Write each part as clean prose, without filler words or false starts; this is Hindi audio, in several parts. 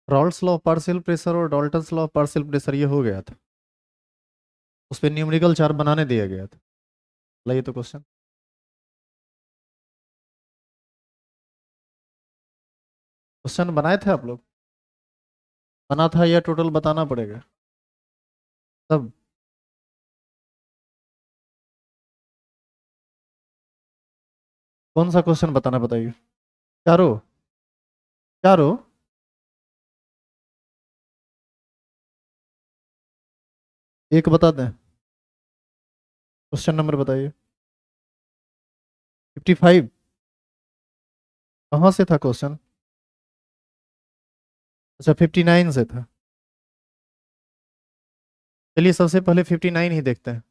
Rawls law of partial pressure और Dalton's law of partial pressure ये हो गया था, उस पर न्यूमेरिकल चार्ट बनाने दिया गया था। लाइए तो क्वेश्चन, क्वेश्चन बनाए थे आप लोग? बना था या टोटल बताना पड़ेगा सब? कौन सा क्वेश्चन बताना बताइए। चारों? चारों? एक बता दें? क्वेश्चन नंबर बताइए। 55? कहाँ से था क्वेश्चन? अच्छा 59 से था। चलिए सबसे पहले 59 ही देखते हैं।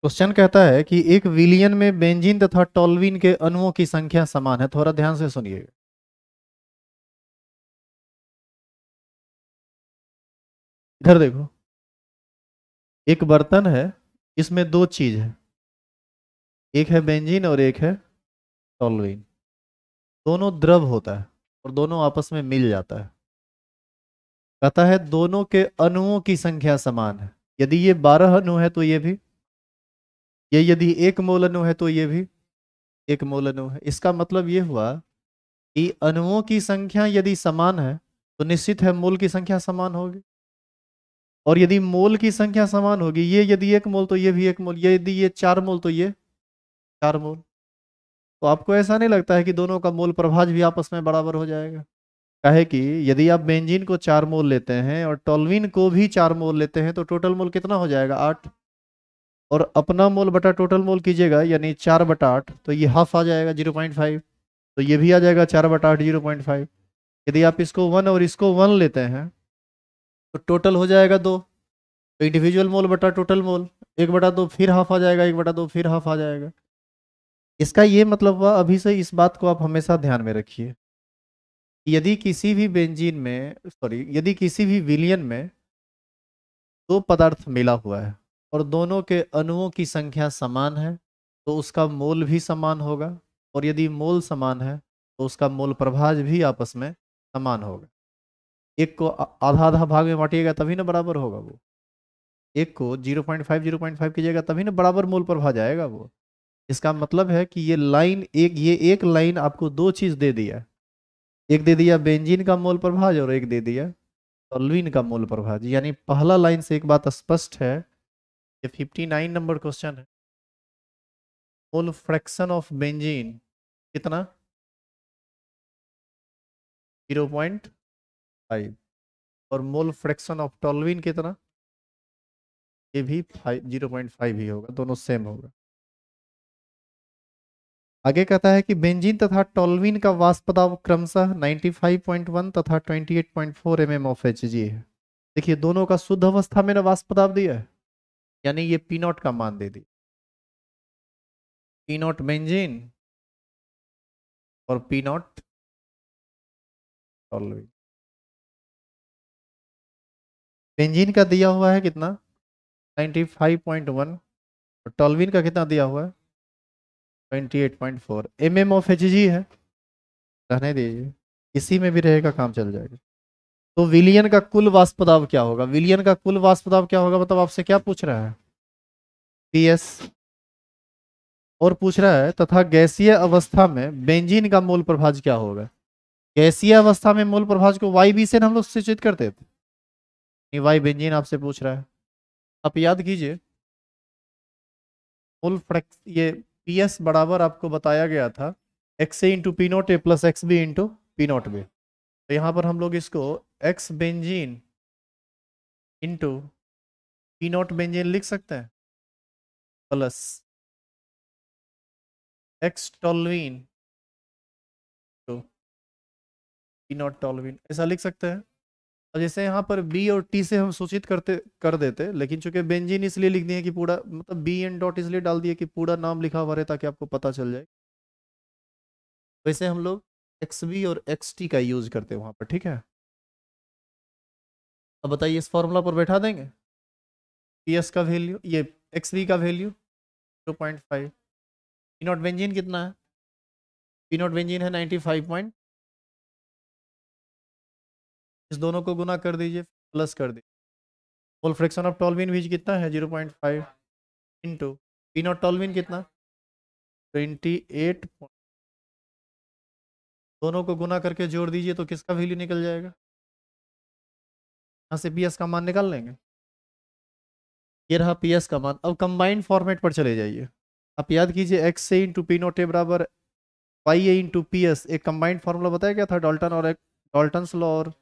क्वेश्चन कहता है कि एक विलियन में बेंजीन तथा टॉल्वीन के अणुओं की संख्या समान है। थोड़ा ध्यान से सुनिएगा। इधर देखो, एक बर्तन है, इसमें दो चीज है, एक है बेंजीन और एक है टॉल्वीन। दोनों द्रव होता है और दोनों आपस में मिल जाता है। कहता है दोनों के अणुओं की संख्या समान है। यदि ये 12 अणु है तो ये भी, ये यदि एक मोल अणु है तो ये भी एक मोल अणु है। इसका मतलब ये हुआ कि अणुओं की संख्या यदि समान है तो निश्चित है मोल की संख्या समान होगी। और यदि मोल की संख्या समान होगी, ये यदि एक मोल तो ये भी एक मोल, ये यदि ये 4 मोल तो ये 4 मोल। तो आपको ऐसा नहीं लगता है कि दोनों का मोल प्रभाज भी आपस में बराबर हो जाएगा? काहे कि यदि आप बेंजीन को 4 मोल लेते हैं और टोल्यूइन को भी 4 मोल लेते हैं तो टोटल मोल कितना हो जाएगा? 8। और अपना मोल बटा टोटल मोल कीजिएगा, यानी 4/8, तो ये हाफ आ जाएगा 0.5। तो ये भी आ जाएगा 4/8 0.5। यदि आप इसको 1 और इसको 1 लेते हैं तो टोटल हो जाएगा 2। तो इंडिविजुअल मोल बटा टोटल मोल 1/2, फिर हाफ आ जाएगा, 1/2 फिर हाफ आ जाएगा। इसका ये मतलब हुआ, अभी से इस बात को आप हमेशा ध्यान में रखिए, यदि किसी भी बेंजीन में, सॉरी, यदि किसी भी विलियन में दो पदार्थ मिला हुआ है और दोनों के अणुओं की संख्या समान है तो उसका मोल भी समान होगा। और यदि मोल समान है तो उसका मोल प्रभाज भी आपस में समान होगा। एक को आधा आधा भाग में बांटिएगा तभी ना बराबर होगा वो। एक को 0.5 कीजिएगा तभी ना बराबर मोल प्रभाज आएगा वो। इसका मतलब है कि ये लाइन, ये एक लाइन आपको दो चीज दे दिया। एक दे दिया बेंजीन का मोल प्रभाज और एक दे दिया टोल्यूइन का मोल प्रभाज। यानी पहला लाइन से एक बात स्पष्ट है, ये 59 नंबर क्वेश्चन है। मोल फ्रैक्शन ऑफ बेंजीन कितना? 0.5। और मोल फ्रैक्शन ऑफ टोल्यूइन कितना? ये भी 0.5 ही होगा, दोनों सेम होगा। आगे कहता है कि बेंजीन तथा टोल्यूइन का वाष्प दाब क्रमशः 95.1 तथा 28.4 mm ऑफ Hg है। देखिए दोनों का शुद्ध अवस्था में ना वाष्प दाब दिया है, यानी ये पी नॉट का मान दे दी। पी नॉट बेंजीन और पी नॉट टोल्यूइन। बेंजीन का दिया हुआ है कितना? 95.1। और टोल्यूइन का कितना दिया हुआ है? 28.4 mm ऑफ Hg है। रहने दीजिए, इसी में भी रहेगा, काम चल जाएगा। तो विलियन का कुल वाष्प दाब क्या होगा? विलियन का कुल वाष्प दाब क्या होगा? मतलब आपसे क्या पूछ रहा है? पीएस। और पूछ रहा है तथा गैसीय अवस्था में बेंजीन का मोल प्रभाज क्या होगा? गैसीय अवस्था में मोल प्रभाज को वाई बी से हम लोग सूचित करते थे। नहीं, वाई बेंजीन आपसे पूछ रहा है। आप याद कीजिए, मोल फ्रैक्स ये पीएस बराबर आपको बताया गया था x A into P naught A plus x B into P naught B. तो यहाँ पर हम लोग इसको x benzene into P naught benzene लिख सकते हैं, plus x toluene to P naught toluene, ऐसा लिख सकते हैं। और जैसे यहाँ पर बी और टी से हम सूचित करते कर देते, लेकिन चूंकि बेंजीन इसलिए लिख दिए कि पूरा, मतलब बी एन डॉट इसलिए डाल दिए कि पूरा नाम लिखा हुआ रहे ताकि आपको पता चल जाए। वैसे हम लोग एक्स बी और एक्स टी का यूज करते हैं वहां पर, ठीक है। अब बताइए इस फॉर्मूला पर बैठा देंगे पी एस का वैल्यू, ये एक्स बी का वैल्यू 0.5, पी नॉट बेंजीन कितना है? पी नॉट बेंजीन है 95 पॉइंट, इस दोनों को गुना कर दीजिए, प्लस कर दीजिए। मोल फ्रैक्शन ऑफ टॉल्यूइन बीज कितना है? 0.5 इंटू पी नॉट टॉल्यूइन कितना? 28। दोनों को गुना करके जोड़ दीजिए तो किसका वैल्यू निकल जाएगा? यहाँ से पी एस का मान निकाल लेंगे। ये रहा पी एस का मान। अब कंबाइंड फॉर्मेट पर चले जाइए। आप याद कीजिए एक्स से इंटू पी नॉट ए बराबर Y A into P S, एक कंबाइंड फॉर्मूला बताया क्या था? डॉल्टन और एक डॉल्टन्स लॉ और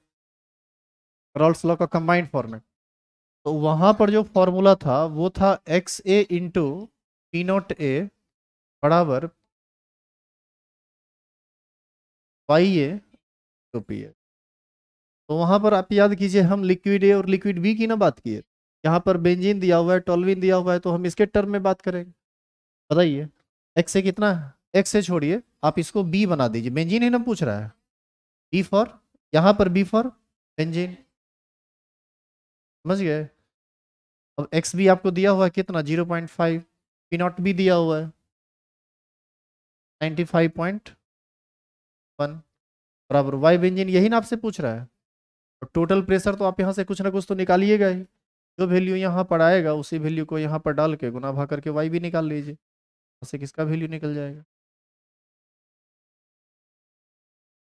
रॉल्स लॉ का कंबाइंड फॉर्मेट। तो वहां पर जो फॉर्मूला था वो था x A into P naught A बराबर Y A to P A. तो वहां पर आप याद कीजिए हम लिक्विड ए और लिक्विड बी की ना बात किए। यहाँ पर बेंजीन दिया हुआ है, टॉल्यूइन दिया हुआ है, तो हम इसके टर्म में बात करेंगे। बताइए एक्स से कितना है? एक्स से छोड़िए, आप इसको बी बना दीजिए, बेंजीन ही ना पूछ रहा है। बी फॉर, यहाँ पर बी फॉर बेंजीन, समझ गए? अब एक्स भी आपको दिया हुआ है कितना? 0.5। पी नॉट भी दिया हुआ है 95.1 बराबर वाई बेंजीन, यही ना आपसे पूछ रहा है। और टोटल प्रेशर तो आप यहाँ से कुछ ना कुछ तो निकालिएगा ही। जो वैल्यू यहाँ पर आएगा उसी वैल्यू को यहाँ पर डाल के गुना भाग करके वाई भी निकाल लीजिए, उससे किसका वैल्यू निकल जाएगा।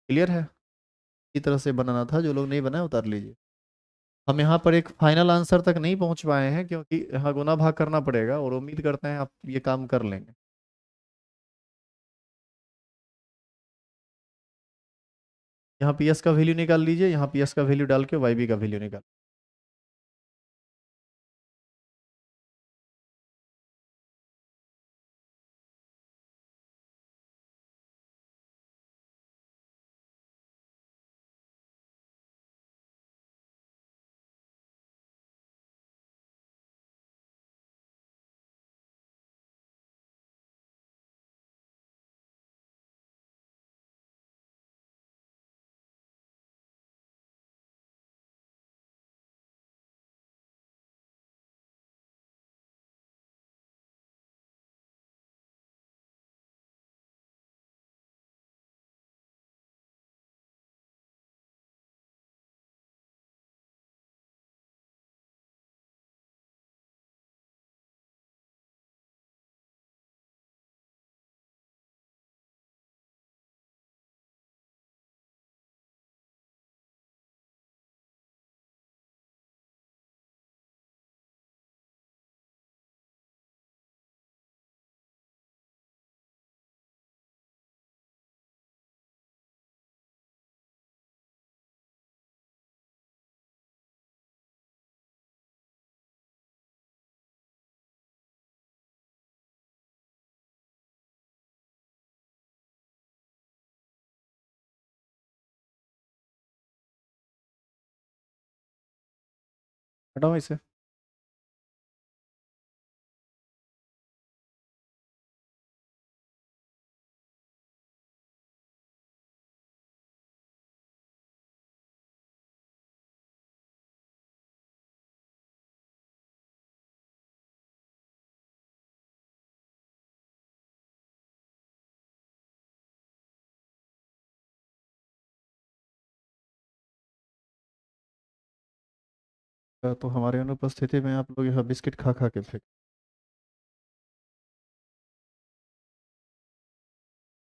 क्लियर है? इसी तरह से बनाना था, जो लोग नहीं बनाए उतार लीजिए। हम यहाँ पर एक फाइनल आंसर तक नहीं पहुँच पाए हैं क्योंकि यहाँ गुना भाग करना पड़ेगा, और उम्मीद करते हैं आप ये काम कर लेंगे। यहाँ पी एस का वैल्यू निकाल लीजिए, यहाँ पी एस का वैल्यू डाल के वाई बी का वैल्यू निकाल। हटाओ इसे। तो हमारे अनुपस्थिति में आप लोग यह बिस्किट खा खा के फेंक।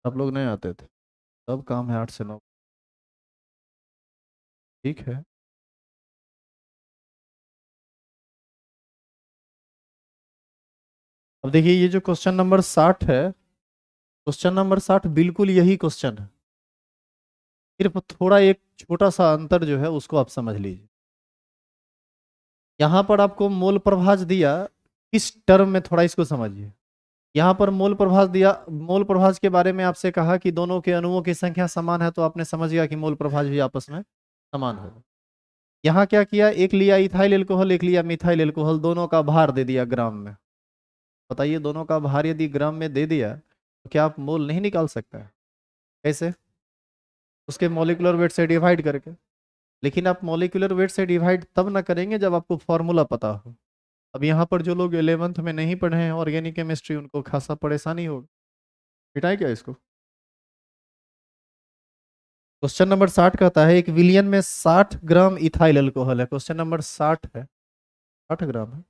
आप लोग नहीं आते थे, सब काम है 8 से 9। ठीक है। अब देखिए ये जो क्वेश्चन नंबर 60 है, क्वेश्चन नंबर 60 बिल्कुल यही क्वेश्चन है, सिर्फ थोड़ा एक छोटा सा अंतर जो है उसको आप समझ लीजिए। यहाँ पर आपको मोल प्रभाज दिया, इस टर्म में थोड़ा इसको समझिए। यहाँ पर मोल प्रभाज दिया, मोल प्रभाज के बारे में आपसे कहा कि दोनों के अणुओं की संख्या समान है, तो आपने समझ गया कि मोल प्रभाज भी आपस में समान होगा। यहाँ क्या किया, एक लिया इथाइल एल्कोहल, एक लिया मिथाइल एल्कोहल, दोनों का भार दे दिया ग्राम में। बताइए दोनों का भार यदि ग्राम में दे दिया तो क्या आप मोल नहीं निकाल सकता है? कैसे? उसके मॉलिक्यूलर वेट से डिवाइड करके। लेकिन आप मॉलिक्यूलर वेट से डिवाइड तब ना करेंगे जब आपको फॉर्मूला पता हो। अब यहाँ पर जो लोग 11th में नहीं पढ़े हैं ऑर्गेनिक केमिस्ट्री, उनको खासा परेशानी होगी। मिटाएं क्या इसको? क्वेश्चन नंबर 60 कहता है एक विलियन में 60 ग्राम इथाइल अल्कोहल है। क्वेश्चन नंबर 60 है, 60 ग्राम है।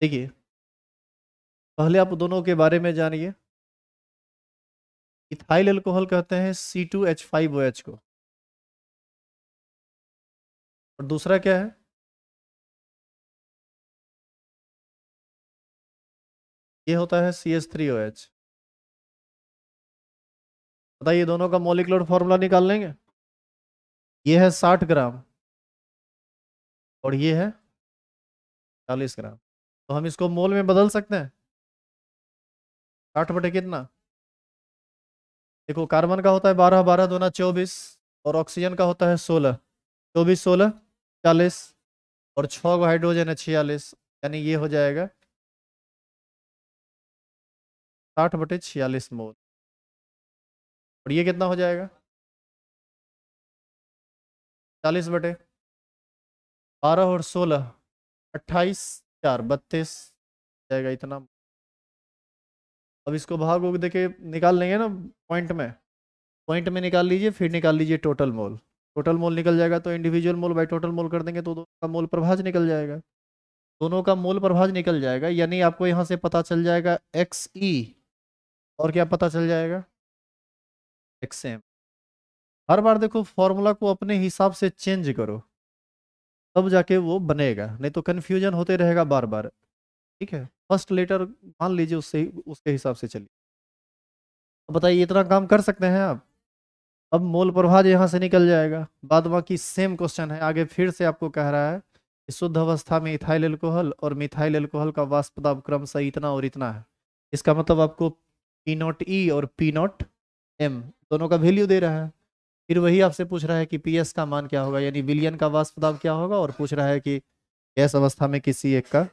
देखिए, पहले आप दोनों के बारे में जानिए। इथाइल अल्कोहल कहते हैं C2H5OH को, और दूसरा क्या है? ये होता है CH3OH। बताइए, दोनों का मॉलिक्यूलर फॉर्मूला निकाल लेंगे। ये है 60 ग्राम और ये है 40 ग्राम। तो हम इसको मोल में बदल सकते हैं। 60 बटे कितना? देखो, कार्बन का होता है 12, 12 दूना 24, और ऑक्सीजन का होता है 16, 24 16 40, और 6 हाइड्रोजन है 46। यानी ये हो जाएगा 60/46 मोल। और ये कितना हो जाएगा? 40/12 और 16, 28, 4 32 जाएगा इतना। अब इसको भाग देके निकाल लेंगे ना पॉइंट में। पॉइंट में निकाल लीजिए, फिर निकाल लीजिए टोटल मोल। टोटल मोल निकल जाएगा तो individual mole by total mole कर देंगे तो दोनों का मोल प्रभाज निकल जाएगा। दोनों का मोल प्रभाज निकल जाएगा, यानी आपको यहाँ से पता चल जाएगा XE, और क्या पता चल जाएगा? XM। हर बार देखो फॉर्मूला को अपने हिसाब से चेंज करो, तब जाके वो बनेगा, नहीं तो कन्फ्यूजन होते रहेगा बार बार। ठीक है, फर्स्ट लेटर मान लीजिए, उससे उसके हिसाब से चलिए। अब बताइए, इतना काम कर सकते हैं आप? अब मोल प्रभाज यहाँ से निकल जाएगा। बाद बाकी सेम क्वेश्चन है, आगे फिर से आपको कह रहा है कि शुद्ध अवस्था में इथाइल अल्कोहल और मिथाइल अल्कोहल का वाष्प दाब क्रमशः इतना और इतना है। इसका मतलब आपको P0E और P0M दोनों का वैल्यू दे रहा है। फिर वही आपसे पूछ रहा है कि PS का मान क्या होगा, यानी विलियन का वाष्प दाब क्या होगा, और पूछ रहा है कि गैस अवस्था में किसी एक का,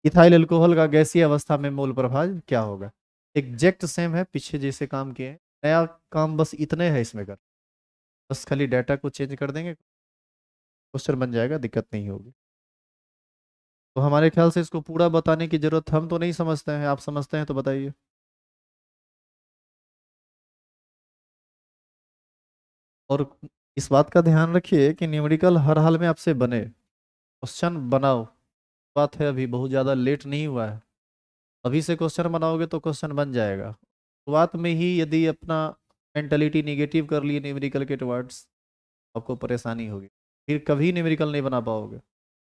इथाइल अल्कोहल का गैसीय अवस्था में मोल प्रभाज क्या होगा। एग्जैक्ट सेम है, पीछे जैसे काम किए हैं। नया काम बस इतने है इसमें कर, बस खाली डाटा को चेंज कर देंगे, क्वेश्चन बन जाएगा, दिक्कत नहीं होगी। तो हमारे ख्याल से इसको पूरा बताने की जरूरत हम तो नहीं समझते हैं, आप समझते हैं तो बताइए। और इस बात का ध्यान रखिए कि न्यूमेरिकल हर हाल में आपसे बने, क्वेश्चन बनाओ। बात है, अभी बहुत ज़्यादा लेट नहीं हुआ है, अभी से क्वेश्चन बनाओगे तो क्वेश्चन बन जाएगा। शुरुआत में ही यदि अपना मेंटलिटी निगेटिव कर लिए न्यूमेरिकल के टुवर्ड्स, आपको परेशानी होगी, फिर कभी न्यूमेरिकल नहीं बना पाओगे।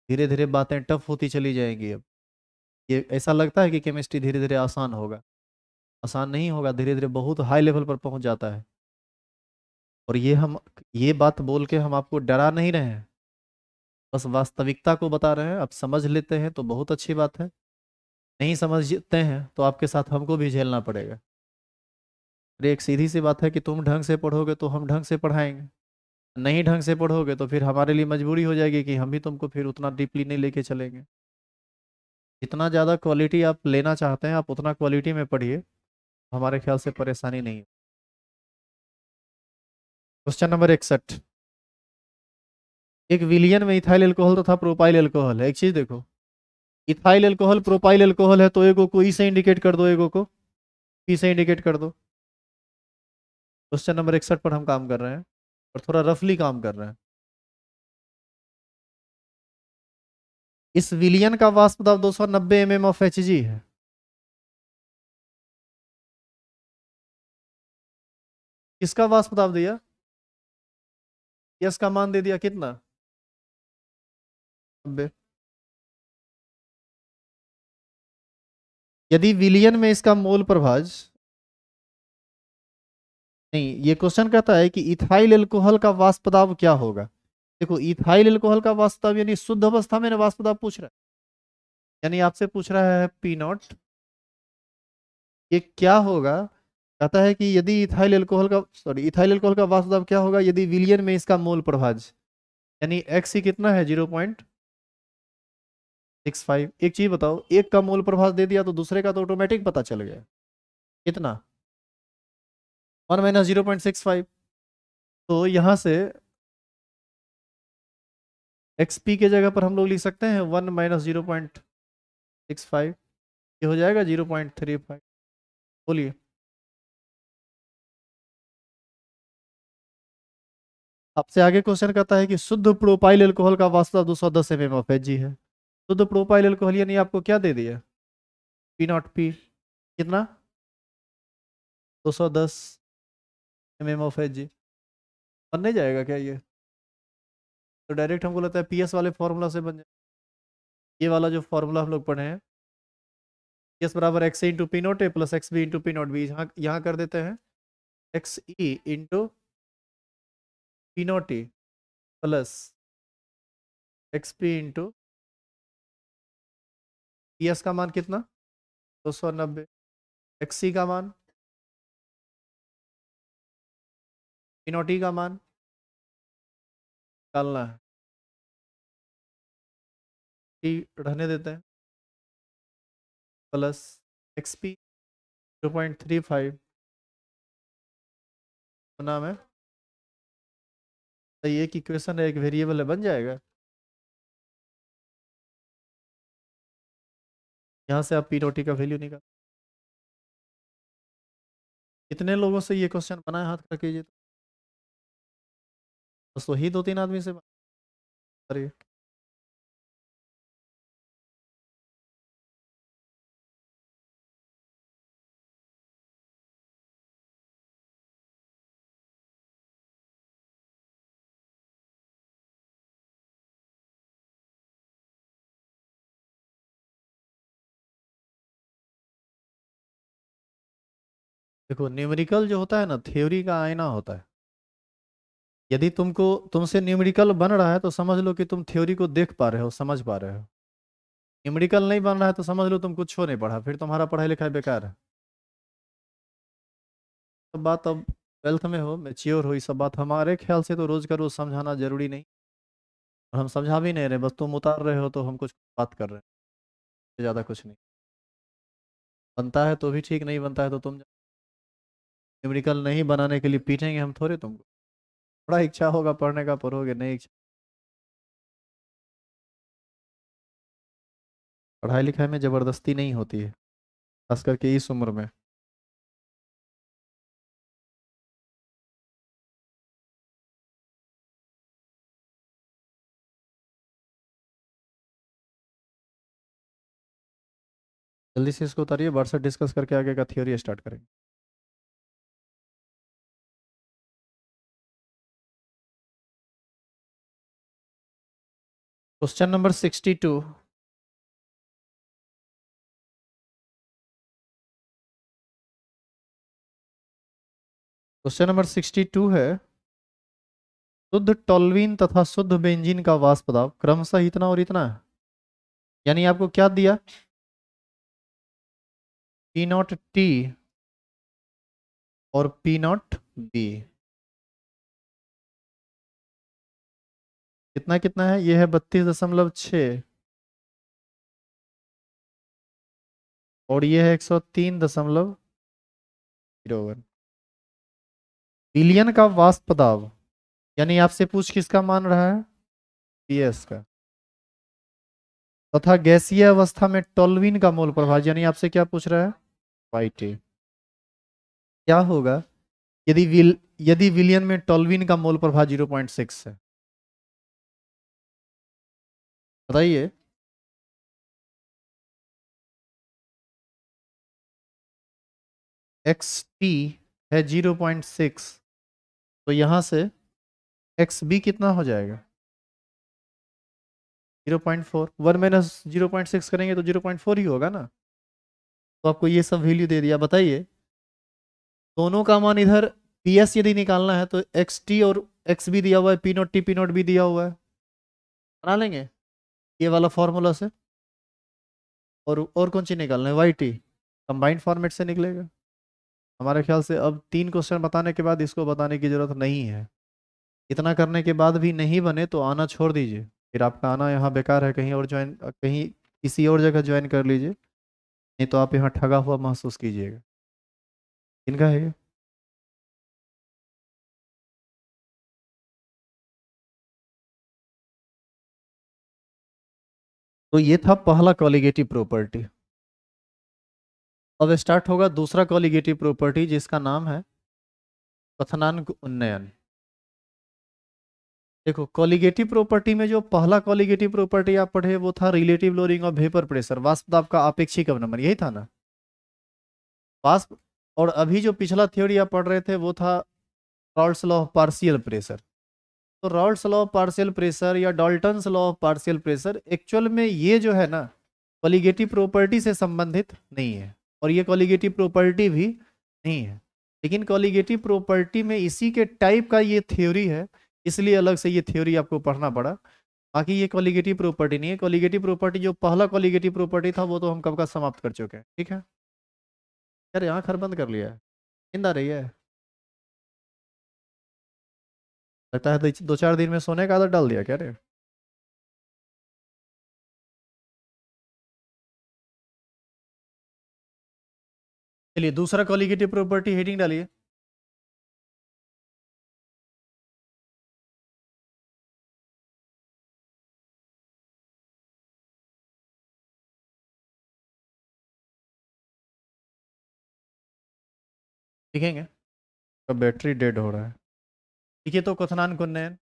धीरे धीरे बातें टफ होती चली जाएंगी। अब ये ऐसा लगता है कि केमिस्ट्री धीरे धीरे आसान होगा, आसान नहीं होगा, धीरे धीरे बहुत हाई लेवल पर पहुंच जाता है। और ये बात बोल के हम आपको डरा नहीं रहे हैं, बस वास्तविकता को बता रहे हैं। आप समझ लेते हैं तो बहुत अच्छी बात है, नहीं समझते हैं तो आपके साथ हमको भी झेलना पड़ेगा। अरे एक सीधी सी बात है कि तुम ढंग से पढ़ोगे तो हम ढंग से पढ़ाएंगे, नहीं ढंग से पढ़ोगे तो फिर हमारे लिए मजबूरी हो जाएगी कि हम भी तुमको फिर उतना डीपली नहीं लेके चलेंगे। जितना ज़्यादा क्वालिटी आप लेना चाहते हैं, आप उतना क्वालिटी में पढ़िए, हमारे ख्याल से परेशानी नहीं है। क्वेश्चन नंबर 61, एक विलियन में इथाइल अल्कोहल तथा प्रोपाइल अल्कोहल है। एक चीज देखो, इथाइल अल्कोहल प्रोपाइल अल्कोहल है, तो एगो को ई से इंडिकेट कर दो, एगो को पी से इंडिकेट कर दो। क्वेश्चन नंबर 61 पर हम काम कर रहे हैं, और थोड़ा रफली काम कर रहे हैं। इस विलियन का वाष्प दाब 290 mm ऑफ Hg है। किसका वाष्प दाब दिया? यस का मान दे दिया कितना? 90। यदि विलियन में इसका मोल प्रभाज, नहीं, ये क्वेश्चन कहता है कि इथाइल अल्कोहल का वाष्प दाब क्या होगा। देखो, इथाइल अल्कोहल का वाष्प दाब यानी शुद्ध अवस्था में वाष्प दाब पूछ रहा है, यानी आपसे पूछ रहा है P0, ये क्या होगा। कहता है कि यदि इथाइल अल्कोहल का वाष्प दाब क्या होगा यदि विलियन में इसका मोल प्रभाज, यानी XC कितना है? 0.65। एक चीज बताओ, एक का मोल प्रभाज दे दिया तो दूसरे का तो ऑटोमेटिक पता चल गया, कितना? 1 माइनस 0.65। तो यहाँ से XP के जगह पर हम लोग लिख सकते हैं 1 माइनस 0.65। ये हो जाएगा 0.35। बोलिए। आपसे आगे क्वेश्चन कहता है कि शुद्ध प्रोपाइल अल्कोहल का वास्ता 210 M M of H G है। शुद्ध प्रोपाइल अल्कोहल यानी आपको क्या दे दिया, पी नॉट पी, कितना 210 M M of H G. बन नहीं जाएगा क्या ये? तो डायरेक्ट हमको लगता है पीएस वाले फॉर्मूला से बन जाए। ये वाला जो फॉर्मूला हम लोग पढ़े हैं, पीएस बराबर X into P naught A plus x B into P naught B, यहाँ कर देते हैं X E into P naught E plus X P into P S का मान कितना 290, एक्स सी का मान, पी नोट ई का मान निकालना है। टी रहने देते हैं प्लस एक्स पी 0.35 नाम है। तो ये एक इक्वेशन है, एक वेरिएबल है, बन जाएगा। यहाँ से आप पी नोट ई का वैल्यू निकाल। कितने लोगों से ये क्वेश्चन बना है, हाथ खड़ा कीजिए। तो बस वही 2-3 आदमी से अरे देखो, न्यूमेरिकल जो होता है ना, थ्योरी का आईना होता है। यदि तुमसे न्यूमेरिकल बन रहा है तो समझ लो कि तुम थ्योरी को देख पा रहे हो, समझ पा रहे हो। न्यूमेरिकल नहीं बन रहा है तो समझ लो तुम कुछ हो नहीं पढ़ा, फिर तुम्हारा पढ़ाई लिखाई बेकार है। सब बात अब ट्वेल्थ में हो, मेच्योर हो, ये सब बात हमारे ख्याल से तो रोज का रोज समझाना जरूरी नहीं। और हम समझा भी नहीं रहे, बस तुम उतार रहे हो तो हम कुछ बात कर रहे हैं, ज़्यादा कुछ नहीं। बनता है तो भी ठीक, नहीं बनता है तो तुम न्यूमेरिकल नहीं बनाने के लिए पीटेंगे हम थोड़े तुमको। बड़ा इच्छा होगा पढ़ने का पढ़ोगे, नहीं इच्छा। पढ़ाई लिखाई में ज़बरदस्ती नहीं होती है, खास करके इस उम्र में। जल्दी से इसको उतारिए, व्हाट्सएप डिस्कस करके आगे का थ्योरी स्टार्ट करेंगे। Question number 62। क्वेश्चन नंबर 62 है, शुद्ध टोल्यूइन तथा शुद्ध बेंजीन का वाष्प दाब क्रमशः इतना और इतना है। यानी आपको क्या दिया, पी नॉट टी और पी नॉट बी। कितना कितना है, ये है 32.6 और ये है 103.01 बिलियन का वाष्प दाब। यानी आपसे पूछ किसका मान रहा है, पीएस का। तथा गैसीय अवस्था में टोल्यूइन का मोल प्रभाव, यानी आपसे क्या पूछ रहा है, वाईटी। क्या होगा यदि विलियन में टोल्यूइन का मोल प्रभाव 0.6 है, बताइए। एक्स टी है 0.6, तो यहां से एक्स बी कितना हो जाएगा 0.4। 1 - 0.6 करेंगे तो 0.4 ही होगा ना। तो आपको ये सब वैल्यू दे दिया। बताइए, दोनों का मान इधर पी एस यदि निकालना है तो एक्स टी और एक्स बी दिया हुआ है, P naught T P naught B दिया हुआ है, बना लेंगे ये वाला फॉर्मूला से। और कौन सी निकालना है, वाई टी, कंबाइंड फॉर्मेट से निकलेगा। हमारे ख्याल से अब 3 क्वेश्चन बताने के बाद इसको बताने की जरूरत नहीं है। इतना करने के बाद भी नहीं बने तो आना छोड़ दीजिए, फिर आपका आना यहाँ बेकार है। कहीं और ज्वाइन, कहीं किसी और जगह ज्वाइन कर लीजिए, नहीं तो आप यहाँ ठगा हुआ महसूस कीजिएगा। इनका है ये। तो ये था पहला कॉलिगेटिव प्रॉपर्टी। अब स्टार्ट होगा दूसरा कॉलिगेटिव प्रॉपर्टी जिसका नाम है क्वथनांक उन्नयन। देखो कॉलिगेटिव प्रॉपर्टी में जो पहला कॉलिगेटिव प्रॉपर्टी आप पढ़े वो था relative lowering of vapour pressure, वाष्प दाब का आपेक्षिक अवनमन, यही था ना वाष्प। और अभी जो पिछला थ्योरी आप पढ़ रहे थे वो था Raoult's law of partial pressure. तो Raoult's law of partial pressure या Dalton's law of partial pressure actual में ये जो है ना कॉलिगेटिव प्रॉपर्टी से संबंधित नहीं है, और ये कॉलिगेटिव प्रॉपर्टी भी नहीं है। लेकिन कॉलिगेटिव प्रॉपर्टी में इसी के टाइप का ये थ्योरी है, इसलिए अलग से ये थ्योरी आपको पढ़ना पड़ा। बाकी ये कॉलिगेटिव प्रॉपर्टी नहीं है। कॉलिगेटिव प्रॉपर्टी जो पहला कॉलिगेटिव प्रॉपर्टी था वो तो हम कब का समाप्त कर चुके हैं। ठीक है यार, आँख हर बंद कर लिया है, नींद आ रही है लगता है। 2-4 दिन में सोने का आदत डाल दिया क्या रे? चलिए दूसरा कॉलिगेटिव प्रॉपर्टी हेडिंग डालिए। लिखेंगे तो बैटरी डेड हो रहा है। ठीक है तो क्वथनांक उन्नयन।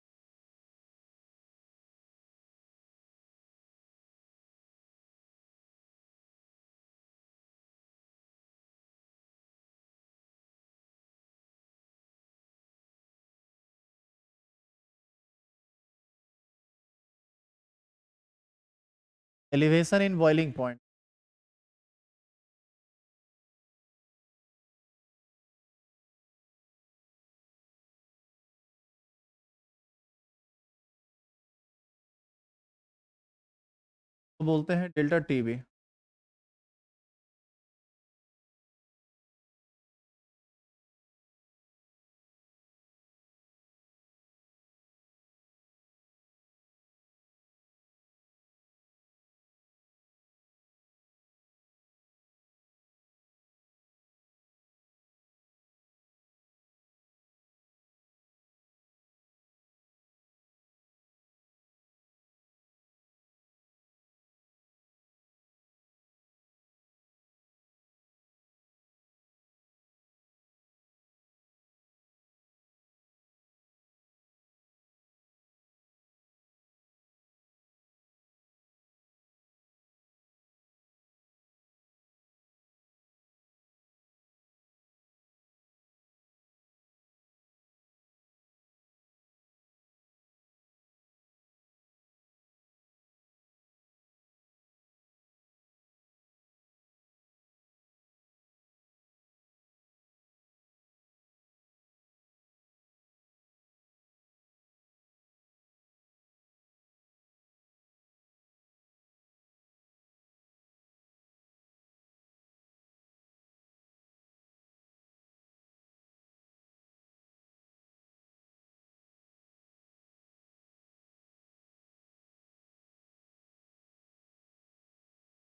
Elevation in boiling point. तो बोलते हैं डेल्टा टीबी।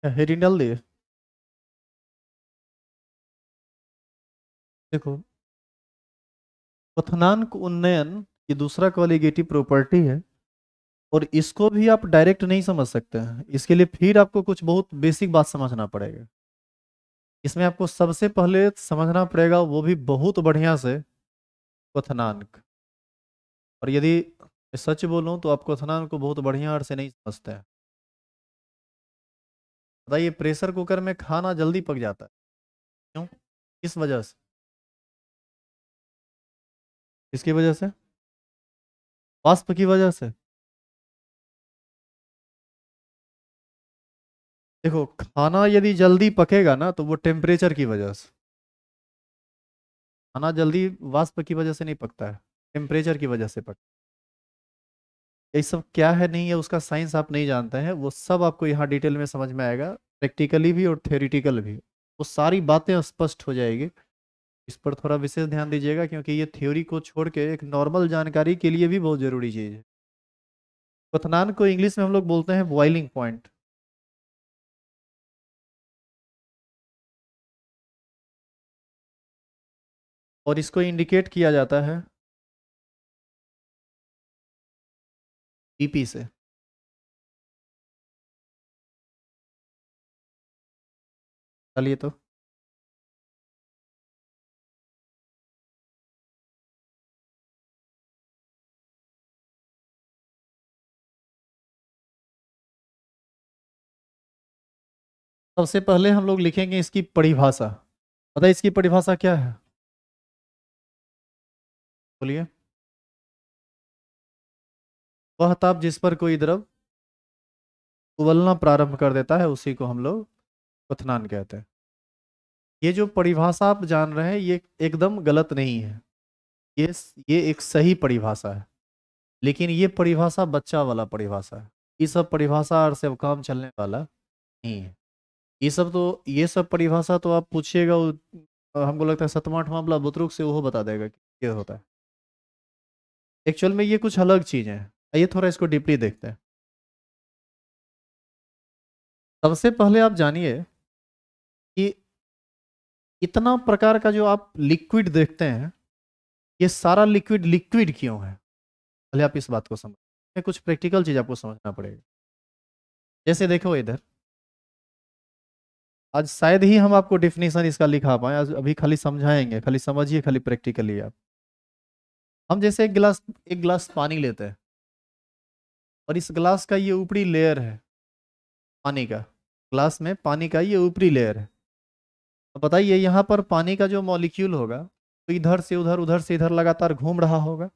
हेडिंग डाल दिए। देखो क्वथनांक उन्नयन ये दूसरा कॉलिगेटिव प्रॉपर्टी है, और इसको भी आप डायरेक्ट नहीं समझ सकते हैं। इसके लिए फिर आपको कुछ बहुत बेसिक बात समझना पड़ेगा। इसमें आपको सबसे पहले समझना पड़ेगा वो भी बहुत बढ़िया से क्वथनांक। और यदि मैं सच बोलूं तो आप क्वथनांक को बहुत बढ़िया अर्थ से नहीं समझते हैं। बताइए प्रेशर कुकर में खाना जल्दी पक जाता है क्यों? किस वजह से? किसकी वजह से? वाष्प की वजह से। देखो खाना यदि जल्दी पकेगा ना तो वो टेम्परेचर की वजह से। खाना जल्दी वाष्प की वजह से नहीं पकता है, टेम्परेचर की वजह से पकता है। ये सब क्या है नहीं है उसका साइंस आप नहीं जानते हैं, वो सब आपको यहाँ डिटेल में समझ में आएगा, प्रैक्टिकली भी और थ्योरेटिकल भी। वो सारी बातें स्पष्ट हो जाएगी। इस पर थोड़ा विशेष ध्यान दीजिएगा क्योंकि ये थ्योरी को छोड़ के एक नॉर्मल जानकारी के लिए भी बहुत जरूरी चीज़ है। क्वथनांक को इंग्लिश में हम लोग बोलते हैं बॉइलिंग पॉइंट। और इसको इंडिकेट किया जाता है बीपी से। चलिए तो सबसे पहले हम लोग लिखेंगे इसकी परिभाषा। पता है इसकी परिभाषा क्या है? बोलिए। वह ताप जिस पर कोई द्रव उबलना प्रारंभ कर देता है उसी को हम लोग क्वथनांक कहते हैं। ये जो परिभाषा आप जान रहे हैं ये एकदम गलत नहीं है, ये ये एक सही परिभाषा है, लेकिन ये परिभाषा बच्चा वाला परिभाषा है। ये सब परिभाषा और सब काम चलने वाला नहीं है। ये सब परिभाषा तो आप पूछिएगा हमको लगता है 7वां 8वां वाला बुतरुक से वो बता देगा कि ये होता है। एक्चुअल में ये कुछ अलग चीज़ है। आइए थोड़ा इसको डीपली देखते हैं। सबसे पहले आप जानिए कि इतना प्रकार का जो आप लिक्विड देखते हैं ये सारा लिक्विड लिक्विड क्यों है, पहले आप इस बात को समझ। कुछ प्रैक्टिकल चीज आपको समझना पड़ेगा। जैसे देखो इधर, आज शायद ही हम आपको डिफिनीशन इसका लिखा पाए, आज अभी खाली समझाएंगे, खाली समझिए, खाली प्रैक्टिकली आप। हम जैसे एक गिलास पानी लेते हैं और इस गिलास का ये ऊपरी लेयर है पानी का, ग्लास में पानी का ये ऊपरी लेयर है। तो बताइए यहाँ पर पानी का जो मॉलिक्यूल होगा तो इधर से उधर उधर से इधर लगातार घूम रहा होगा,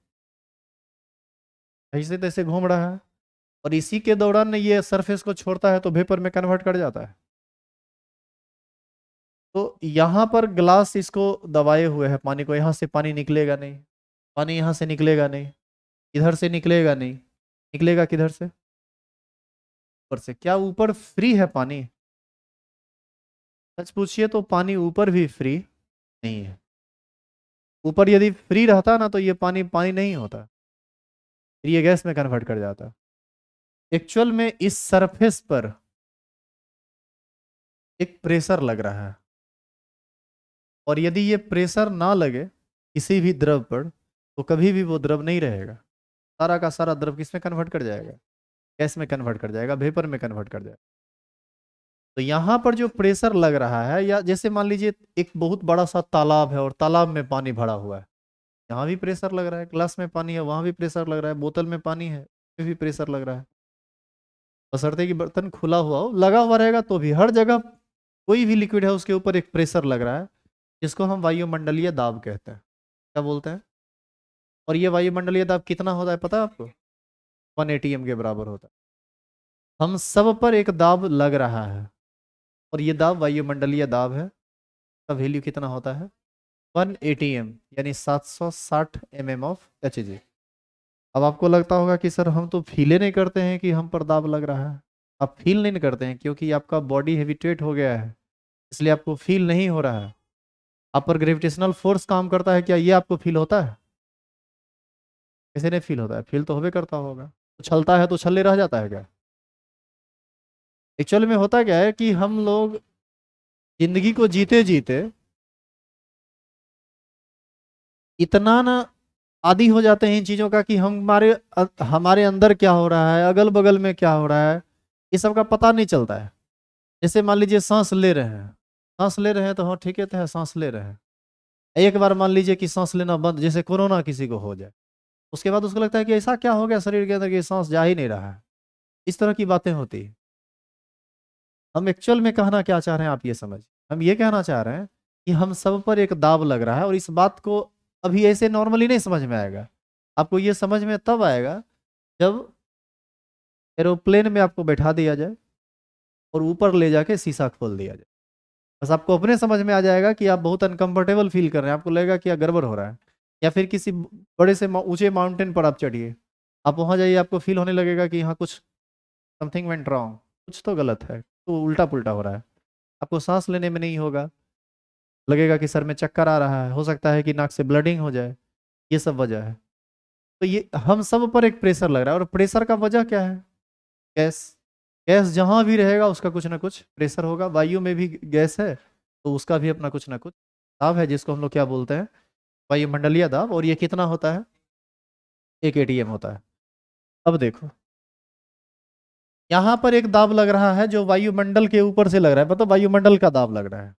ऐसे तैसे घूम रहा है, और इसी के दौरान ये सरफेस को छोड़ता है तो वेपर में कन्वर्ट कर जाता है। तो यहाँ पर ग्लास इसको दबाए हुए है पानी को, यहाँ से पानी निकलेगा नहीं, पानी यहाँ से निकलेगा नहीं, इधर से निकलेगा नहीं, निकलेगा किधर से? ऊपर से। क्या ऊपर फ्री है पानी? सच पूछिए तो पानी ऊपर भी फ्री नहीं है। ऊपर यदि फ्री रहता ना तो ये पानी पानी नहीं होता, फिर ये गैस में कन्वर्ट कर जाता। एक्चुअल में इस सरफेस पर एक प्रेशर लग रहा है, और यदि ये प्रेशर ना लगे किसी भी द्रव पर तो कभी भी वो द्रव नहीं रहेगा। सारा का सारा द्रव किस में कन्वर्ट कर जाएगा? गैस में कन्वर्ट कर जाएगा, वेपर में कन्वर्ट कर जाएगा। तो यहाँ पर जो प्रेशर लग रहा है, या जैसे मान लीजिए एक बहुत बड़ा सा तालाब है और तालाब में पानी भरा हुआ है, यहाँ भी प्रेशर लग रहा है, ग्लास में पानी है वहाँ भी प्रेशर लग रहा है, बोतल में पानी है उसमें भी प्रेशर लग रहा है। बशर्ते कि बर्तन खुला हुआ हो, लगा हुआ रहेगा तो भी हर जगह कोई भी लिक्विड है उसके ऊपर एक प्रेशर लग रहा है, जिसको हम वायुमंडलीय दाब कहते हैं। क्या बोलते हैं? और ये वायुमंडलीय दाब कितना होता है पता है आपको? 1 ATM के बराबर होता है। हम सब पर एक दाब लग रहा है और ये दाब वायुमंडलीय दाब है। का वैल्यू कितना होता है? 1 ATM, यानी 760 mm ऑफ Hg। अब आपको लगता होगा कि सर हम तो फील नहीं करते हैं कि हम पर दाब लग रहा है। आप फील नहीं करते हैं क्योंकि आपका बॉडी हेविटेट हो गया है, इसलिए आपको फील नहीं हो रहा है। आप पर ग्रेविटेशनल फोर्स काम करता है, क्या ये आपको फील होता है? किसी ने फील होता है? फील तो होवे करता होगा। उछलता है तो उछलने रह जाता है क्या? एक्चुअल में होता क्या है कि हम लोग जिंदगी को जीते जीते इतना ना आदी हो जाते हैं इन चीज़ों का कि हमारे अंदर क्या हो रहा है, अगल बगल में क्या हो रहा है, ये सब का पता नहीं चलता है। जैसे मान लीजिए सांस ले रहे हैं, सांस ले रहे हैं तो हाँ ठीक है, तो है सांस ले रहे हैं। एक बार मान लीजिए कि सांस लेना बंद, जैसे कोरोना किसी को हो जाए, उसके बाद उसको लगता है कि ऐसा क्या हो गया शरीर के अंदर कि सांस जा ही नहीं रहा है। इस तरह की बातें होती है। हम एक्चुअल में कहना क्या चाह रहे हैं आप ये समझ, हम ये कहना चाह रहे हैं कि हम सब पर एक दाब लग रहा है, और इस बात को अभी ऐसे नॉर्मली नहीं समझ में आएगा। आपको ये समझ में तब आएगा जब एरोप्लेन में आपको बैठा दिया जाए और ऊपर ले जाके शीशा खोल दिया जाए। बस आपको अपने समझ में आ जाएगा कि आप बहुत अनकंफर्टेबल फील कर रहे हैं, आपको लगेगा कि गड़बड़ हो रहा है। या फिर किसी बड़े से ऊंचे माउंटेन पर आप चढ़िए, आप वहां जाइए, आपको फील होने लगेगा कि यहाँ कुछ समथिंग वेंट रॉन्ग, कुछ तो गलत है, तो उल्टा पुल्टा हो रहा है। आपको सांस लेने में नहीं होगा, लगेगा कि सर में चक्कर आ रहा है, हो सकता है कि नाक से ब्लडिंग हो जाए। ये सब वजह है। तो ये हम सब पर एक प्रेशर लग रहा है, और प्रेशर का वजह क्या है? गैस। गैस जहां भी रहेगा उसका कुछ ना कुछ प्रेशर होगा। वायु में भी गैस है तो उसका भी अपना कुछ ना कुछ दाब है, जिसको हम लोग क्या बोलते हैं? वायुमंडलीय दाब। और ये कितना होता है? 1 ATM होता है। अब देखो यहाँ पर एक दाब लग रहा है जो वायुमंडल के ऊपर से लग रहा है, मतलब वायुमंडल का दाब लग रहा है।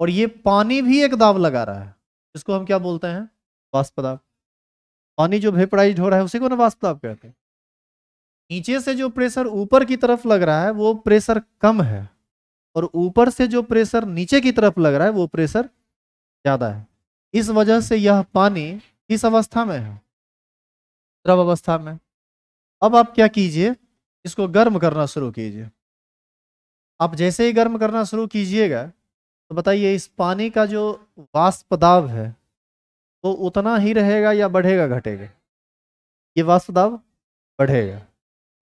और ये पानी भी एक दाब लगा रहा है, जिसको हम क्या बोलते हैं? वाष्प दाब। पानी जो वेपराइज हो रहा है उसी को ना वाष्प दाब कहते हैं। नीचे से जो प्रेशर ऊपर की तरफ लग रहा है वो प्रेशर कम है, और ऊपर से जो प्रेशर नीचे की तरफ लग रहा है वो प्रेशर ज्यादा है। इस वजह से यह पानी किस अवस्था में है? द्रव अवस्था में। अब आप क्या कीजिए, इसको गर्म करना शुरू कीजिए। आप जैसे ही गर्म करना शुरू कीजिएगा तो बताइए इस पानी का जो वाष्प दाब है वो उतना ही रहेगा या बढ़ेगा घटेगा? ये वाष्प दाब बढ़ेगा।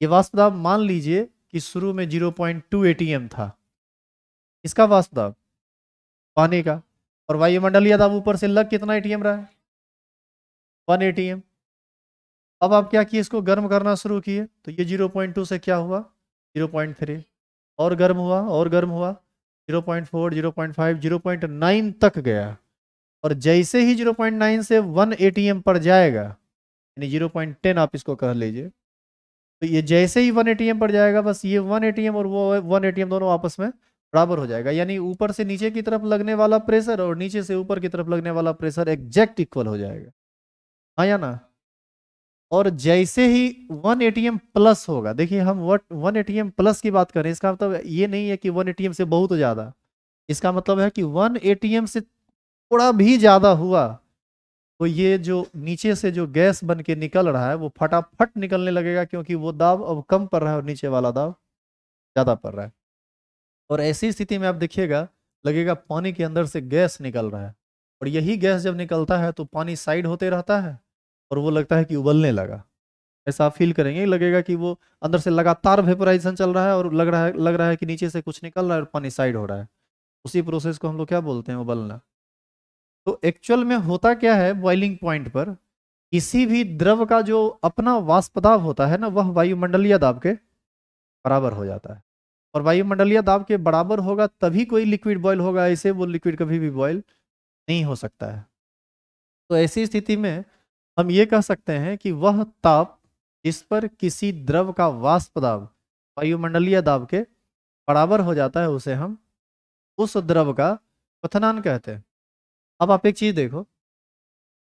ये वाष्प दाब मान लीजिए कि शुरू में 0.2 एटीएम था, इसका वाष्प दाब पानी का, और वायुमंडलीय दाब ऊपर से लग कितना एटीएम रहा है? 1 एटीएम। अब आप क्या किए, इसको गर्म करना शुरू किए तो ये 0.2 से क्या हुआ 0.3, और गर्म हुआ और गर्म हुआ 0.4, 0.5, 0.9 तक गया। और जैसे ही 0.9 से 1 एटीएम पर जाएगा, यानी 0.10 आप इसको कह लीजिए, तो ये जैसे ही 1 एटीएम पर जाएगा बस ये 1 एटीएम और वो 1 एटीएम दोनों आपस में बराबर हो जाएगा। यानी ऊपर से नीचे की तरफ लगने वाला प्रेशर और नीचे से ऊपर की तरफ लगने वाला प्रेशर एग्जैक्ट इक्वल हो जाएगा। हाँ या ना? और जैसे ही 1 एटीएम प्लस होगा, देखिए हम 1 एटीएम प्लस की बात करें, इसका मतलब ये नहीं है कि 1 एटीएम से बहुत ज्यादा, इसका मतलब है कि 1 एटीएम से थोड़ा भी ज्यादा हुआ तो ये जो नीचे से जो गैस बन के निकल रहा है वो फटाफट निकलने लगेगा, क्योंकि वो दाब अब कम पड़ रहा है और नीचे वाला दाब ज्यादा पड़ रहा है। और ऐसी स्थिति में आप देखिएगा लगेगा पानी के अंदर से गैस निकल रहा है, और यही गैस जब निकलता है तो पानी साइड होते रहता है और वो लगता है कि उबलने लगा। ऐसा आप फील करेंगे, लगेगा कि वो अंदर से लगातार वेपोराइजेशन चल रहा है और लग रहा है कि नीचे से कुछ निकल रहा है और पानी साइड हो रहा है। उसी प्रोसेस को हम लोग क्या बोलते हैं, उबलना। तो एक्चुअल में होता क्या है, बॉइलिंग पॉइंट पर किसी भी द्रव का जो अपना वाष्प दाब होता है ना, वह वायुमंडलीय दाब के बराबर हो जाता है। और वायुमंडलीय दाब के बराबर होगा तभी कोई लिक्विड बॉयल होगा, ऐसे वो लिक्विड कभी भी बॉयल नहीं हो सकता है। तो ऐसी स्थिति में हम ये कह सकते हैं कि वह ताप जिस पर किसी द्रव का वाष्प दाब वायुमंडलीय दाब के बराबर हो जाता है उसे हम उस द्रव का क्वथनांक कहते हैं। अब आप एक चीज देखो,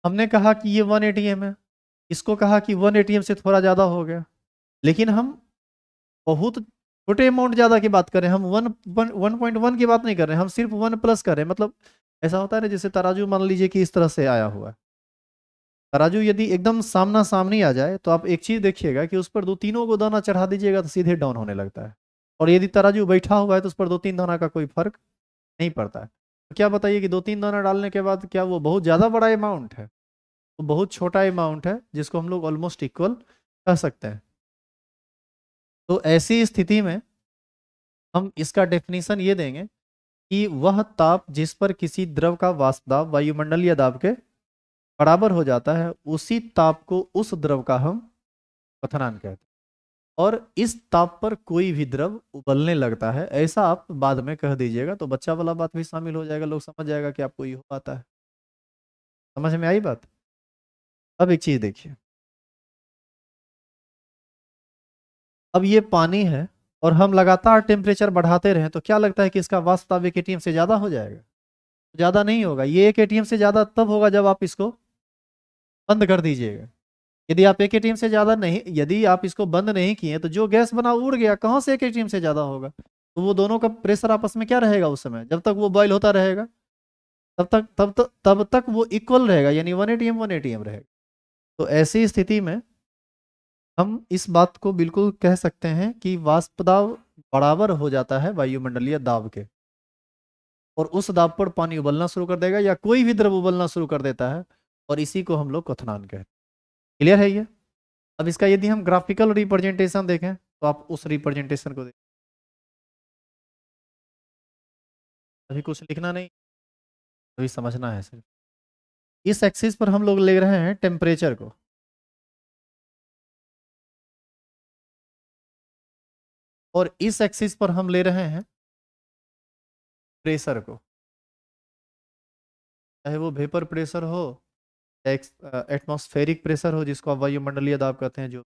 हमने कहा कि ये 1 एटीएम है, इसको कहा कि 1 एटीएम से थोड़ा ज्यादा हो गया, लेकिन हम बहुत छोटे अमाउंट ज्यादा की बात करें, हम 1.1 की बात नहीं कर रहे हैं, हम सिर्फ 1 प्लस कर रहे हैं। मतलब ऐसा होता है ना, जैसे तराजू मान लीजिए कि इस तरह से आया हुआ है, तराजू यदि एकदम सामना सामनी आ जाए तो आप एक चीज देखिएगा कि उस पर 2-3 को दाना चढ़ा दीजिएगा तो सीधे डाउन होने लगता है, और यदि तराजू बैठा हुआ है तो उस पर 2-3 दाना का कोई फर्क नहीं पड़ता है। तो क्या बताइए कि 2-3 दाना डालने के बाद क्या वो बहुत ज्यादा बड़ा अमाउंट है? तो बहुत छोटा अमाउंट है जिसको हम लोग ऑलमोस्ट इक्वल कह सकते हैं। तो ऐसी स्थिति में हम इसका डेफिनेशन ये देंगे कि वह ताप जिस पर किसी द्रव का वाष्प दाब वायुमंडलीय दाब के बराबर हो जाता है, उसी ताप को उस द्रव का हम क्वथनांक कहते हैं। और इस ताप पर कोई भी द्रव उबलने लगता है, ऐसा आप बाद में कह दीजिएगा तो बच्चा वाला बात भी शामिल हो जाएगा, लोग समझ जाएगा कि आपको ये हो आता है। समझ में आई बात? अब एक चीज देखिए, अब ये पानी है और हम लगातार टेम्परेचर बढ़ाते रहें तो क्या लगता है कि इसका वाष्प दाब 1 एटीएम से ज्यादा हो जाएगा? ज्यादा नहीं होगा, ये 1 एटीएम से ज्यादा तब होगा जब आप इसको बंद कर दीजिएगा। यदि आप 1 एटीएम से ज्यादा नहीं, यदि आप इसको बंद नहीं किए तो जो गैस बना उड़ गया, कहाँ से 1 एटीएम से ज्यादा होगा? तो वो दोनों का प्रेशर आपस में क्या रहेगा उस समय, जब तक वो बॉयल होता रहेगा तब तक वो इक्वल रहेगा, यानी 1 एटीएम 1 एटीएम रहेगा। तो ऐसी स्थिति में हम इस बात को बिल्कुल कह सकते हैं कि वाष्प दाब बराबर हो जाता है वायुमंडलीय दाब के, और उस दाब पर पानी उबलना शुरू कर देगा या कोई भी द्रव उबलना शुरू कर देता है, और इसी को हम लोग क्वथनांक कहते हैं। क्लियर है ये? अब इसका यदि हम ग्राफिकल रिप्रेजेंटेशन देखें तो आप उस रिप्रेजेंटेशन को देखें। अभी कुछ लिखना नहीं, अभी समझना है सिर्फ। इस एक्सिस पर हम लोग ले रहे हैं टेम्परेचर को, और इस एक्सिस पर हम ले रहे हैं प्रेशर को, चाहे वो वेपर प्रेशर हो या एटमॉस्फेरिक प्रेशर हो जिसको आप वायुमंडलीय दाब कहते हैं। जो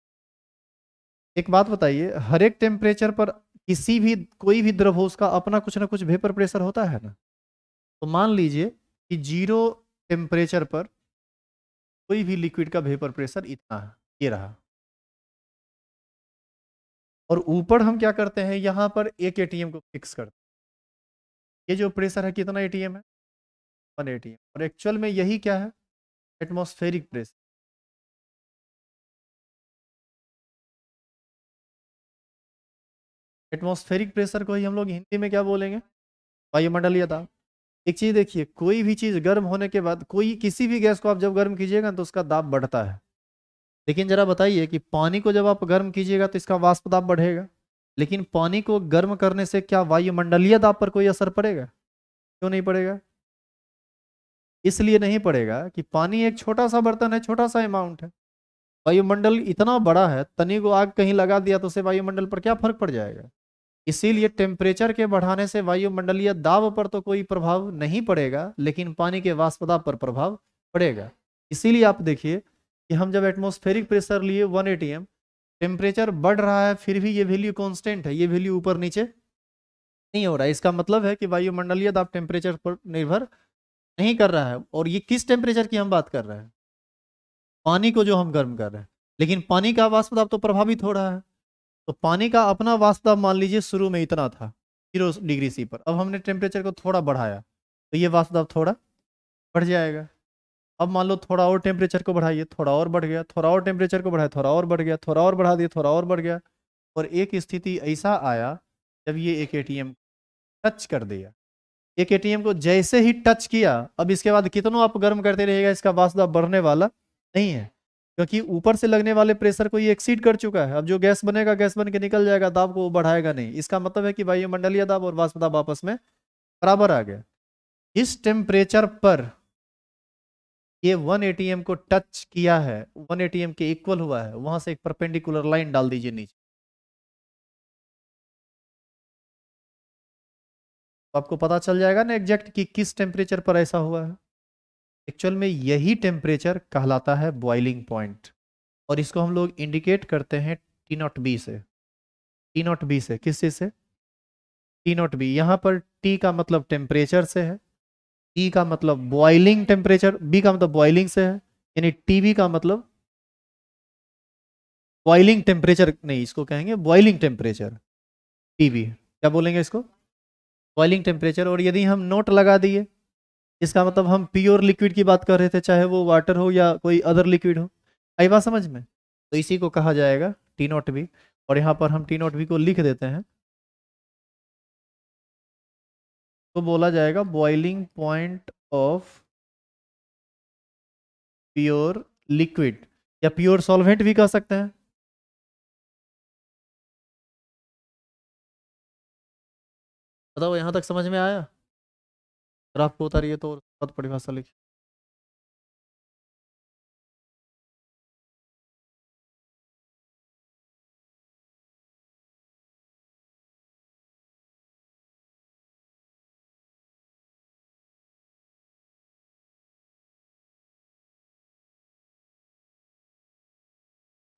एक बात बताइए, हर एक टेम्परेचर पर किसी भी कोई भी द्रव हो उसका अपना कुछ ना कुछ वेपर प्रेशर होता है ना। तो मान लीजिए कि 0 टेम्परेचर पर कोई भी लिक्विड का वेपर प्रेशर इतना है, ये रहा, और ऊपर हम क्या करते हैं, यहाँ पर 1 एटीएम को फिक्स करते हैं। ये जो प्रेशर है कितना एटीएम है? 1 एटीएम। और एक्चुअल में यही क्या है? Atmospheric pressure. एटमॉस्फेरिक प्रेशर को ही हम लोग हिंदी में क्या बोलेंगे? वायुमंडलीय दाब। एक चीज देखिए, कोई भी चीज गर्म होने के बाद, कोई किसी भी गैस को आप जब गर्म कीजिएगा तो उसका दाब बढ़ता है। लेकिन जरा बताइए कि पानी को जब आप गर्म कीजिएगा तो इसका वाष्प दाब बढ़ेगा। लेकिन पानी को गर्म करने से क्या वायुमंडलीय दाब पर कोई असर पड़ेगा? क्यों नहीं पड़ेगा? इसलिए नहीं पड़ेगा कि पानी एक छोटा सा बर्तन है, छोटा सा अमाउंट है। वायुमंडल इतना बड़ा है, तनी को आग कहीं लगा दिया तो उसे वायुमंडल पर क्या फर्क पड़ जाएगा? इसीलिए टेम्परेचर के बढ़ाने से वायुमंडलीय दाब पर तो कोई प्रभाव नहीं पड़ेगा, लेकिन पानी के वाष्प दाब पर प्रभाव पड़ेगा। इसीलिए आप देखिए कि हम जब एटमॉस्फेरिक प्रेशर लिए 1 एटीएम, टेम्परेचर बढ़ रहा है फिर भी ये वैल्यू कांस्टेंट है, ये वैल्यू ऊपर नीचे नहीं हो रहा है। इसका मतलब है कि वायुमंडलीय दाब टेम्परेचर पर निर्भर नहीं कर रहा है। और ये किस टेम्परेचर की हम बात कर रहे हैं? पानी को जो हम गर्म कर रहे हैं। लेकिन पानी का वाष्प दाब तो प्रभावित हो रहा है। तो पानी का अपना वाष्प दाब मान लीजिए शुरू में इतना था, 0 डिग्री सी पर। अब हमने टेम्परेचर को थोड़ा बढ़ाया तो ये वाष्प दाब थोड़ा बढ़ जाएगा। अब मान लो थोड़ा और टेम्परेचर को बढ़ाइए, थोड़ा और बढ़ गया, थोड़ा और टेम्परेचर को बढ़ाया, थोड़ा और बढ़ गया, थोड़ा और बढ़ा दिया, थोड़ा और बढ़ गया। और एक स्थिति ऐसा आया जब ये एक एटीएम टच कर दिया। एक एटीएम को जैसे ही टच किया, अब इसके बाद कितनों आप गर्म करते रहिएगा, इसका वाष्प दाब बढ़ने वाला नहीं है। क्योंकि ऊपर से लगने वाले प्रेशर को ये एक्सीड कर चुका है। अब जो गैस बनेगा, गैस बन के निकल जाएगा, दाब को वो बढ़ाएगा नहीं। इसका मतलब है कि वायुमंडलीय दाब और वाष्प दाब आपस में बराबर आ गया। इस टेम्परेचर पर ये 1 एटीएम को टच किया है, 1 एटीएम के इक्वल हुआ है, वहां से एक परपेंडिकुलर लाइन डाल दीजिए नीचे, तो आपको पता चल जाएगा ना एग्जैक्ट कि किस टेम्परेचर पर ऐसा हुआ है। एक्चुअल में यही टेम्परेचर कहलाता है बॉइलिंग पॉइंट। और इसको हम लोग इंडिकेट करते हैं टी नॉट बी से। टी नॉट बी से किस चीज से? T not be. यहाँ पर टी का मतलब टेम्परेचर से है, ई का मतलब बॉइलिंग टेम्परेचर, बी का मतलब बॉइलिंग से है। यानी टीबी का मतलब बॉइलिंग टेम्परेचर नहीं, इसको कहेंगे बॉइलिंग टेम्परेचर। टीबी क्या बोलेंगे इसको? Boiling temperature. और यदि हम नोट लगा दिए, इसका मतलब हम प्योर लिक्विड की बात कर रहे थे, चाहे वो वाटर हो या कोई अदर लिक्विड हो। आई बात समझ में? तो इसी को कहा जाएगा टी नॉट बी। और यहाँ पर हम टी नॉट बी को लिख देते हैं, तो बोला जाएगा boiling point of pure liquid, या प्योर सॉल्वेंट भी कह सकते हैं। बताओ यहाँ तक समझ में आया? अगर आपको उतारिए तो बहुत परिभाषा लिखिए।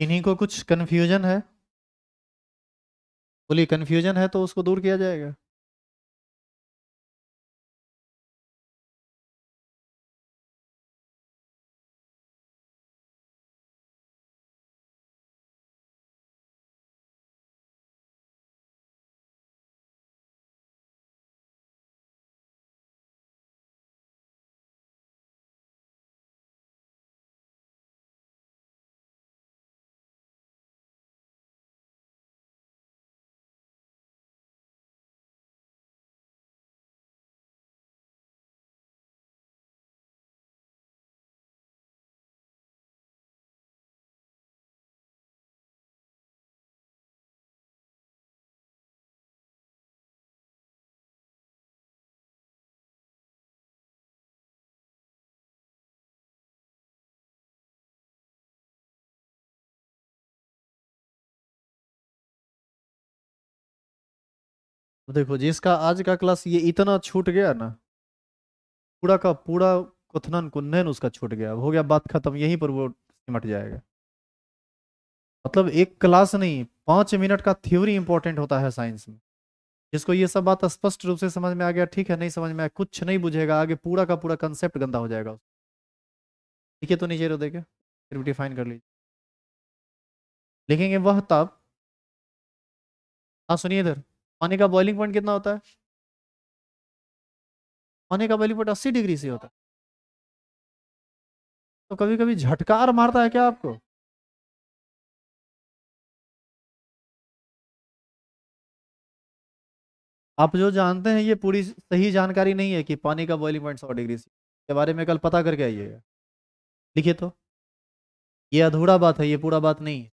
इन्हीं को कुछ कंफ्यूजन है, बोलिए कंफ्यूजन है तो उसको दूर किया जाएगा। तो देखो, जिसका आज का क्लास ये इतना छूट गया ना, पूरा का पूरा कथनन कुंदन उसका छूट गया, अब हो गया, बात खत्म, यहीं पर वो सिमट जाएगा। मतलब एक क्लास नहीं, 5 मिनट का थ्योरी इंपॉर्टेंट होता है साइंस में। जिसको ये सब बात स्पष्ट रूप से समझ में आ गया ठीक है, नहीं समझ में आया कुछ नहीं बुझेगा, आगे पूरा का पूरा कंसेप्ट गंदा हो जाएगा। ठीक है, तो नीचे रो देखे फिर डिफाइन कर लीजिए। लिखेंगे वह तब, हाँ सुनिए इधर, पानी का बॉइलिंग पॉइंट कितना होता है? पानी का बॉइलिंग पॉइंट 80 डिग्री से होता है। तो कभी कभी झटकार मारता है क्या आपको? आप जो जानते हैं ये पूरी सही जानकारी नहीं है कि पानी का बॉइलिंग पॉइंट 100 डिग्री से, के बारे में कल पता करके आइएगा। लिखिए तो, ये अधूरा बात है, ये पूरा बात नहीं है।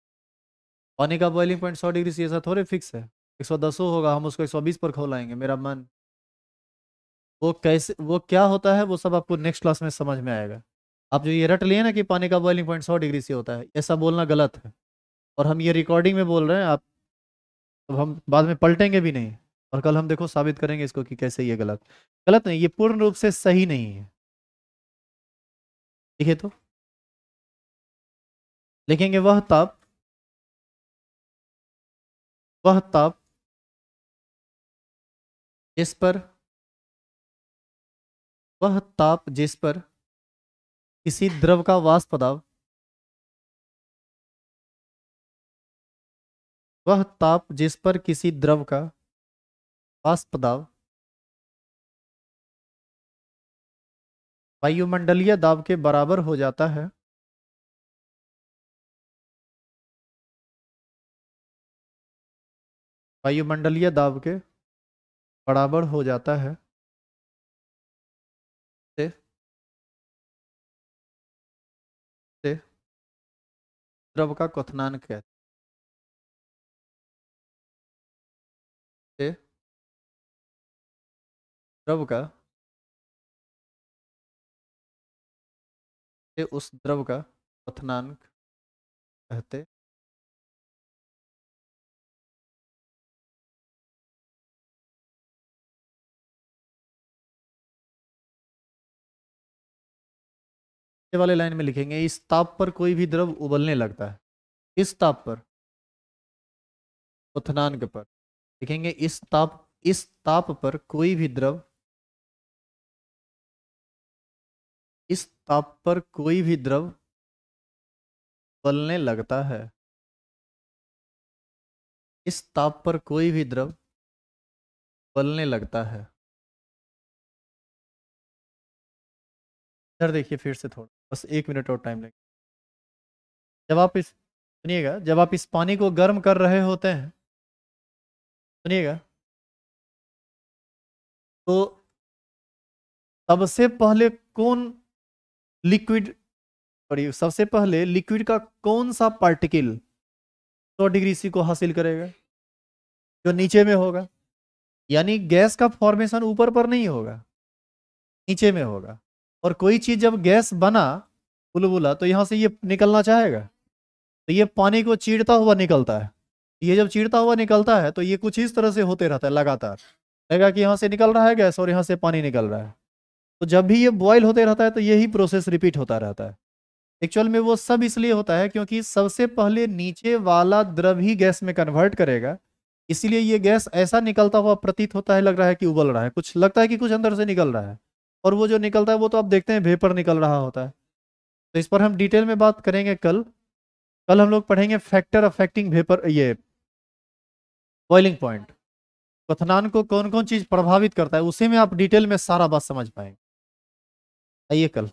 पानी का बॉइलिंग पॉइंट 100 डिग्री से ऐसा थोड़े फिक्स है। 110 होगा, हम उसको 120 पर खोलाएंगे, मेरा मन। वो कैसे, वो क्या होता है, वो सब आपको नेक्स्ट क्लास में समझ में आएगा। आप जो ये रट लिए ना कि पानी का बॉइलिंग पॉइंट 100 डिग्री से होता है, ऐसा बोलना गलत है। और हम ये रिकॉर्डिंग में बोल रहे हैं, आप, तो हम बाद में पलटेंगे भी नहीं। और कल हम देखो साबित करेंगे इसको कि कैसे ये गलत। गलत नहीं, ये पूर्ण रूप से सही नहीं है। लिखे तो, लिखेंगे वह ताप जिस पर वह ताप जिस पर किसी द्रव का वाष्प दाब, वह ताप जिस पर किसी द्रव का वाष्प दाब वायुमंडलीय दाब के बराबर हो जाता है। वायुमंडलीय दाब के बराबर हो जाता है से, से द्रव का क्वथनांक कहते से द्रव का से उस द्रव का क्वथनांक कहते। ये वाले लाइन में लिखेंगे, इस ताप पर कोई भी द्रव उबलने लगता है। इस ताप पर, क्वथनांक पर लिखेंगे, इस ताप पर कोई भी द्रव, इस ताप पर कोई भी द्रव उबलने लगता है। इस ताप पर कोई भी द्रव उबलने लगता है। इधर देखिए फिर से, थोड़ा बस 1 मिनट और टाइम लगेगा। जब आप इस सुनिएगा, जब आप इस पानी को गर्म कर रहे होते हैं, सुनिएगा, तो सबसे पहले कौन लिक्विड, सॉरी, सबसे पहले लिक्विड का कौन सा पार्टिकल 100 डिग्री सी को हासिल करेगा? जो नीचे में होगा। यानी गैस का फॉर्मेशन ऊपर पर नहीं होगा, नीचे में होगा। और कोई चीज जब गैस बना, बुलबुला, तो यहां से ये निकलना चाहेगा, तो ये पानी को चीरता हुआ निकलता है। ये जब चीरता हुआ निकलता है तो ये कुछ इस तरह से होते रहता है लगातार। लगेगा कि यहाँ से निकल रहा है गैस और यहाँ से पानी निकल रहा है। तो जब भी ये बॉयल होते रहता है तो यही प्रोसेस रिपीट होता रहता है। एक्चुअल में वो सब इसलिए होता है क्योंकि सबसे पहले नीचे वाला द्रव ही गैस में कन्वर्ट करेगा। इसीलिए ये गैस ऐसा निकलता हुआ प्रतीत होता है, लग रहा है कि उबल रहा है, कुछ लगता है कि कुछ अंदर से निकल रहा है। और वो जो निकलता है वो तो आप देखते हैं वेपर निकल रहा होता है। तो इस पर हम डिटेल में बात करेंगे कल। कल हम लोग पढ़ेंगे फैक्टर अफेक्टिंग वेपर, ये बॉइलिंग पॉइंट, क्वथनांक को कौन कौन चीज प्रभावित करता है, उसी में आप डिटेल में सारा बात समझ पाएंगे। आइए कल।